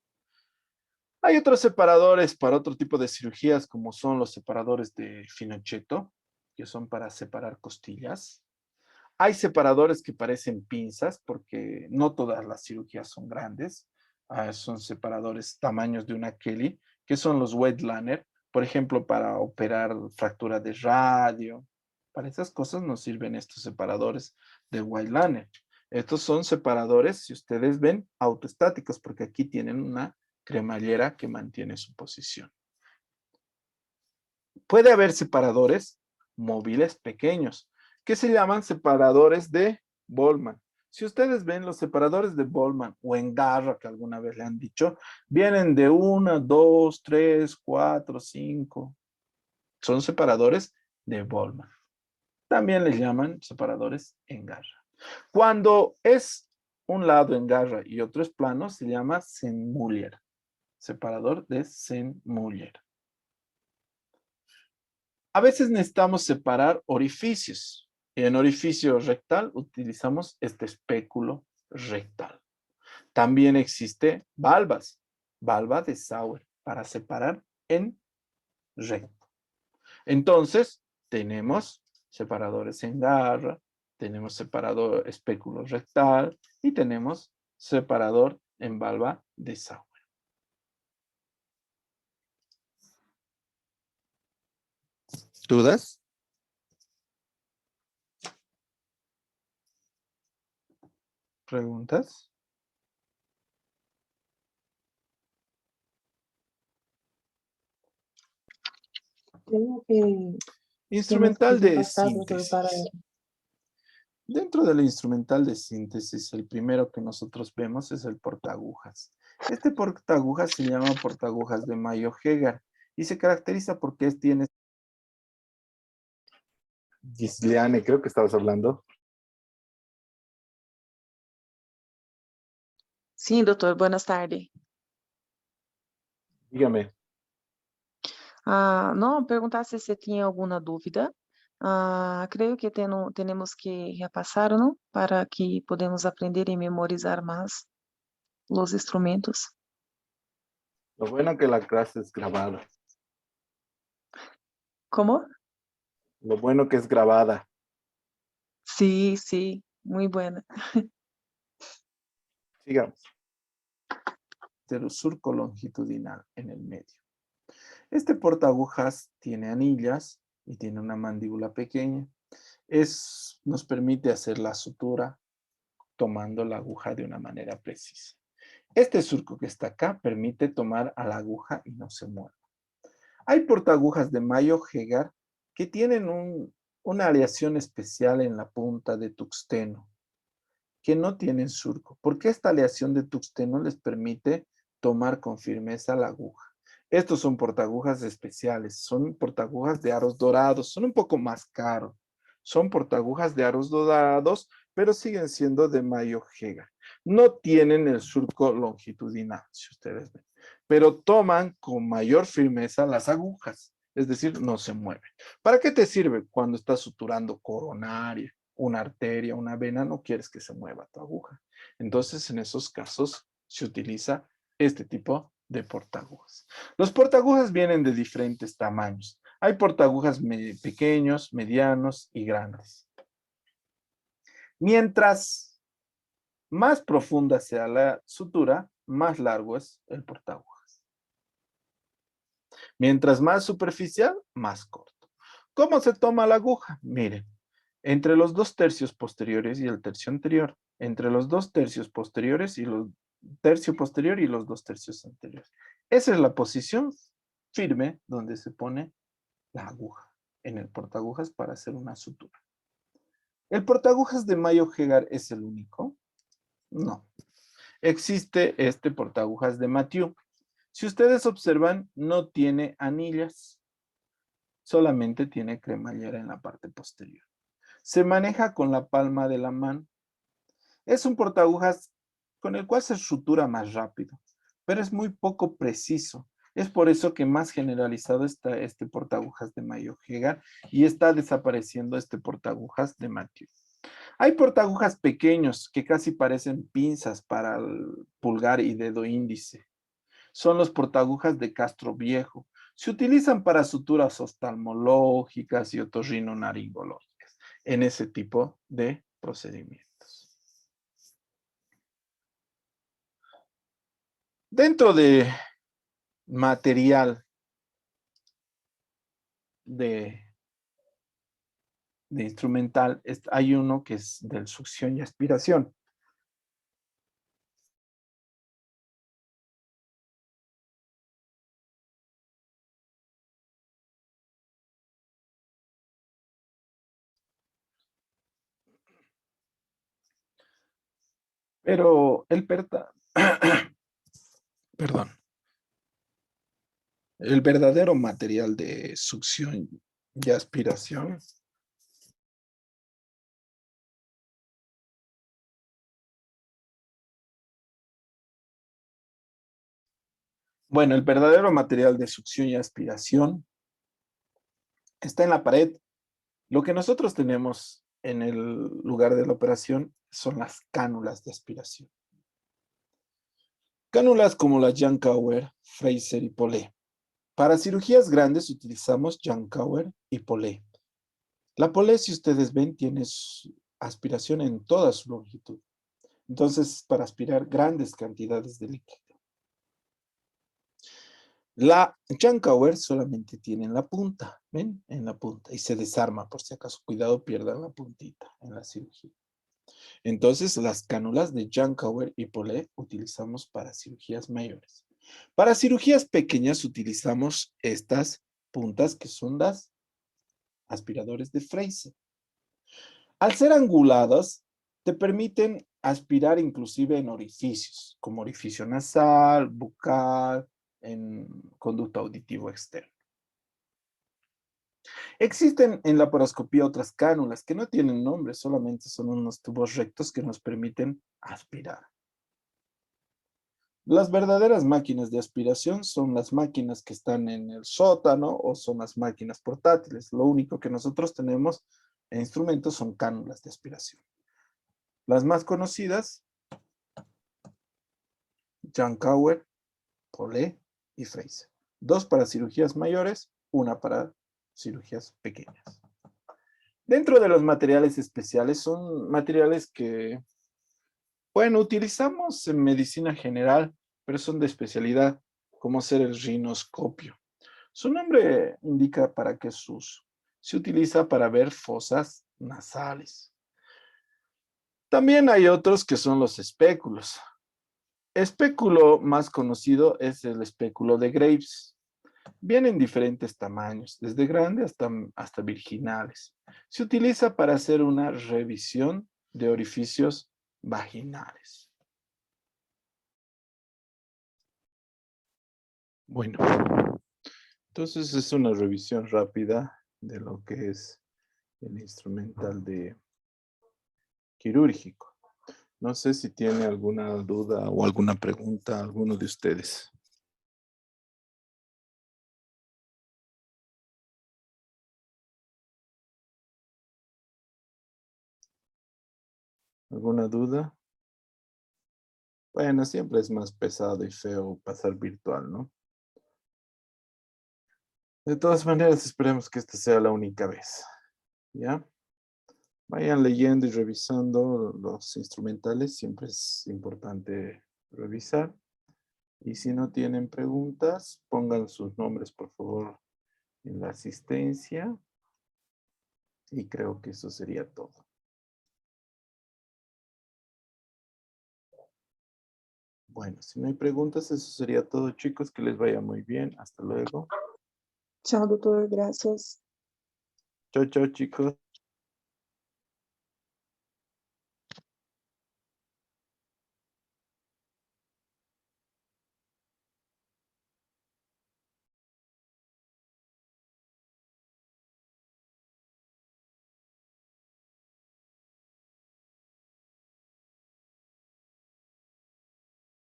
Hay otros separadores para otro tipo de cirugías, como son los separadores de Finochetto, que son para separar costillas. Hay separadores que parecen pinzas, porque no todas las cirugías son grandes. Son separadores tamaños de una Kelly, que son los Wetlaner, por ejemplo, para operar fractura de radio. Para esas cosas nos sirven estos separadores de Wetlaner. Estos son separadores, si ustedes ven, autoestáticos, porque aquí tienen una cremallera que mantiene su posición. Puede haber separadores móviles pequeños, que se llaman separadores de Bolman. Si ustedes ven los separadores de Bolman o en garra, que alguna vez le han dicho, vienen de 1, 2, 3, 4, 5. Son separadores de Bolman. También les llaman separadores en garra. Cuando es un lado en garra y otro es plano, se llama Senmuller. Separador de Senmuller. A veces necesitamos separar orificios. Y en orificio rectal utilizamos este espéculo rectal. También existe valvas. Valva de Sauer para separar en recto. Entonces, tenemos separadores en garra, tenemos separador espéculo rectal y tenemos separador en valva de Sauer. ¿Dudas? ¿Preguntas? Creo que Instrumental de pasar, doctor, para... síntesis. Dentro del instrumental de síntesis, el primero que nosotros vemos es el portaagujas. Este portaagujas se llama portaagujas de Mayo-Hegar y se caracteriza porque tiene... Gisliane, creo que estabas hablando. Sim, doutor, buenas tardes. Dígame. Não, perguntar se você tinha alguma dúvida. Creio que temos que repassar, não? Para que podemos aprender e memorizar mais os instrumentos. Lo bueno que la clase es grabada. Como? Lo bueno que es grabada. Sim, sim, muito buena. Sigamos. El surco longitudinal en el medio. Este portaagujas tiene anillas y tiene una mandíbula pequeña. Nos permite hacer la sutura tomando la aguja de una manera precisa. Este surco que está acá permite tomar a la aguja y no se mueve. Hay portaagujas de Mayo-Hegar que tienen una aleación especial en la punta de tuxteno, que no tienen surco, porque esta aleación de tuxteno les permite tomar con firmeza la aguja. Estos son portaagujas especiales, son portaagujas de aros dorados, son un poco más caros. Son portaagujas de aros dorados, pero siguen siendo de Mayo-Hegar. No tienen el surco longitudinal, si ustedes ven, pero toman con mayor firmeza las agujas, es decir, no se mueven. ¿Para qué te sirve cuando estás suturando coronaria, una arteria, una vena? No quieres que se mueva tu aguja. Entonces, en esos casos se utiliza este tipo de portaagujas. Los portaagujas vienen de diferentes tamaños. Hay portaagujas pequeños, medianos y grandes. Mientras más profunda sea la sutura, más largo es el portaagujas. Mientras más superficial, más corto. ¿Cómo se toma la aguja? Miren, entre los 2 tercios posteriores y el tercio anterior, entre los 2 tercios posteriores y los tercio posterior y los 2 tercios anteriores. Esa es la posición firme donde se pone la aguja en el portaagujas para hacer una sutura. ¿El portaagujas de Mayo-Hegar es el único? No. Existe este portaagujas de Mathieu. Si ustedes observan, no tiene anillas, solamente tiene cremallera en la parte posterior. Se maneja con la palma de la mano. Es un portaagujas con el cual se estructura más rápido, pero es muy poco preciso. Es por eso que más generalizado está este portaagujas de Mayo-Hegar y está desapareciendo este portaagujas de Matthew. Hay portaagujas pequeños que casi parecen pinzas para el pulgar y dedo índice. Son los portaagujas de Castro Viejo. Se utilizan para suturas oftalmológicas y otorrinolaringológicas en ese tipo de procedimientos. Dentro de material de instrumental, hay uno que es de succión y aspiración. Pero perdón, el verdadero material de succión y aspiración bueno, el verdadero material de succión y aspiración está en la pared. Lo que nosotros tenemos en el lugar de la operación son las cánulas de aspiración. Cánulas como la Jankauer, Fraser y Polé. Para cirugías grandes utilizamos Jankauer y Polé. La Polé, si ustedes ven, tiene aspiración en toda su longitud. Entonces, para aspirar grandes cantidades de líquido. La Jankauer solamente tiene en la punta, ¿ven? En la punta, y se desarma, por si acaso. Cuidado, pierdan la puntita en la cirugía. Entonces, las cánulas de Jankauer y Polé utilizamos para cirugías mayores. Para cirugías pequeñas utilizamos estas puntas que son las aspiradores de Fraser. Al ser anguladas, te permiten aspirar inclusive en orificios, como orificio nasal, bucal, en conducto auditivo externo. Existen en laparoscopía otras cánulas que no tienen nombre, solamente son unos tubos rectos que nos permiten aspirar. Las verdaderas máquinas de aspiración son las máquinas que están en el sótano o son las máquinas portátiles. Lo único que nosotros tenemos en instrumentos son cánulas de aspiración. Las más conocidas, Jankauer, Polé y Fraser. 2 para cirugías mayores, 1 para cirugías pequeñas. Dentro de los materiales especiales son materiales que, bueno, utilizamos en medicina general, pero son de especialidad, como ser el rinoscopio. Su nombre indica para qué su uso. Se utiliza para ver fosas nasales. También hay otros que son los espéculos. Espéculo más conocido es el espéculo de Graves. Viene en diferentes tamaños, desde grandes hasta virginales. Se utiliza para hacer una revisión de orificios vaginales. Bueno, entonces es una revisión rápida de lo que es el instrumental de quirúrgico. No sé si tiene alguna duda o alguna pregunta alguno de ustedes. ¿Alguna duda? Bueno, siempre es más pesado y feo pasar virtual, ¿no? De todas maneras, esperemos que esta sea la única vez, ¿ya? Vayan leyendo y revisando los instrumentales, siempre es importante revisar. Y si no tienen preguntas, pongan sus nombres, por favor, en la asistencia. Y creo que eso sería todo. Bueno, si no hay preguntas, eso sería todo, chicos. Que les vaya muy bien. Hasta luego. Chao, doctor. Gracias. Chao, chao, chicos.